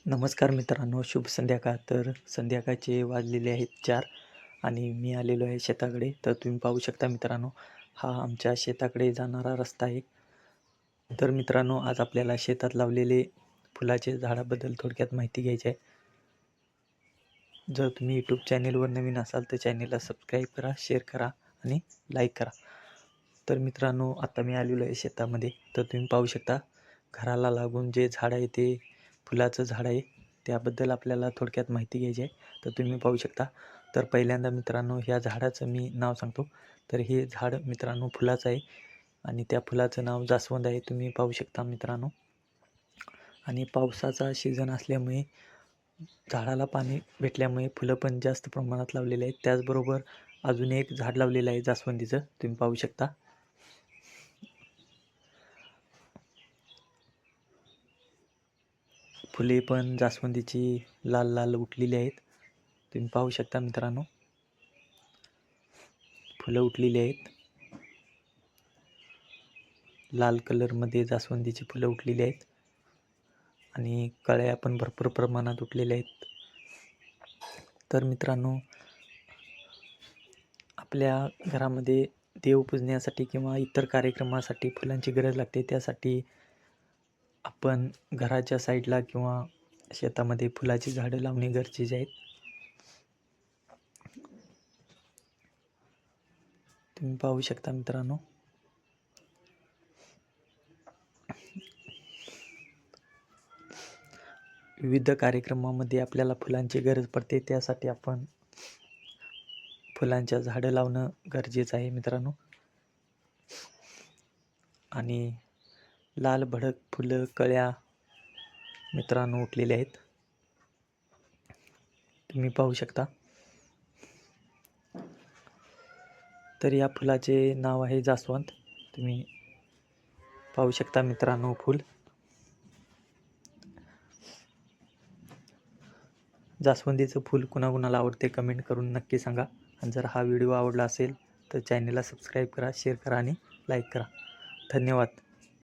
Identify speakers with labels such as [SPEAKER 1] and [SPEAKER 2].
[SPEAKER 1] नमस्कार मित्रांनो, शुभ संध्याकाळ. तर संध्याकाळचे वाजलेले आहेत 4 आणि मी आलेलो आहे शेताकडे. तर तुम्ही पाहू शकता मित्रांनो, हा आमच्या शेताकडे जाणारा रस्ता आहे. तर मित्रांनो, आज आपल्याला शेतात लावलेले फुलाचे झाडाबद्दल थोडक्यात माहिती घ्यायची आहे. जर तुम्ही यूट्यूब चॅनेलवर नवीन असाल तर चॅनेलला सबस्क्राईब करा, शेअर करा आणि लाईक करा. तर मित्रांनो, आता मी आलेलो आहे शेतामध्ये. तर तुम्ही पाहू शकता, घराला लागून जे झाड आहे ते फुलाचं झाड आहे. त्याबद्दल आपल्याला थोडक्यात माहिती घ्यायची आहे. तर तुम्ही पाहू शकता. तर पहिल्यांदा मित्रांनो, ह्या झाडाचं मी नाव सांगतो. तर हे झाड मित्रांनो फुलाचं आहे आणि त्या फुलाचं नाव जास्वंद आहे. तुम्ही पाहू शकता मित्रांनो. आणि पावसाचा सीझन असल्यामुळे झाडाला पाणी भेटल्यामुळे फुलं पण जास्त प्रमाणात लावलेले आहेत. त्याचबरोबर अजून एक झाड लावलेलं आहे जास्वंदीचं, तुम्ही पाहू शकता. फुले पण जास्वंदीची लाल लाल उठलेली आहेत. तुम्ही पाहू शकता मित्रांनो, फुलं उठलेली आहेत. लाल कलरमध्ये जास्वंदीची फुलं उठलेली आहेत आणि कळ्या पण भरपूर प्रमाणात उठलेल्या आहेत. तर मित्रांनो, आपल्या घरामध्ये देव पूजण्यासाठी किंवा इतर कार्यक्रमासाठी फुलांची गरज लागते. त्यासाठी आपण घराच्या साईडला किंवा शेतामध्ये फुलाची झाडं लावणे गरजेचे आहेत. तुम्ही पाहू शकता मित्रांनो. विविध कार्यक्रमामध्ये आपल्याला फुलांची गरज पडते. त्यासाठी आपण फुलांच्या झाडं लावणं गरजेचं आहे मित्रांनो. आणि लाल भडक फुलं कळ्या मित्रांनो उठलेल्या आहेत. तुम्ही पाहू शकता. तर या फुलाचे नाव आहे जास्वंद. तुम्ही पाहू शकता मित्रांनो फुल. जास्वंदीचं फूल कुणाकुणाला आवडते कमेंट करून नक्की सांगा. आणि जर हा व्हिडिओ आवडला असेल तर चॅनेलला सबस्क्राईब करा, शेअर करा आणि लाईक करा. धन्यवाद.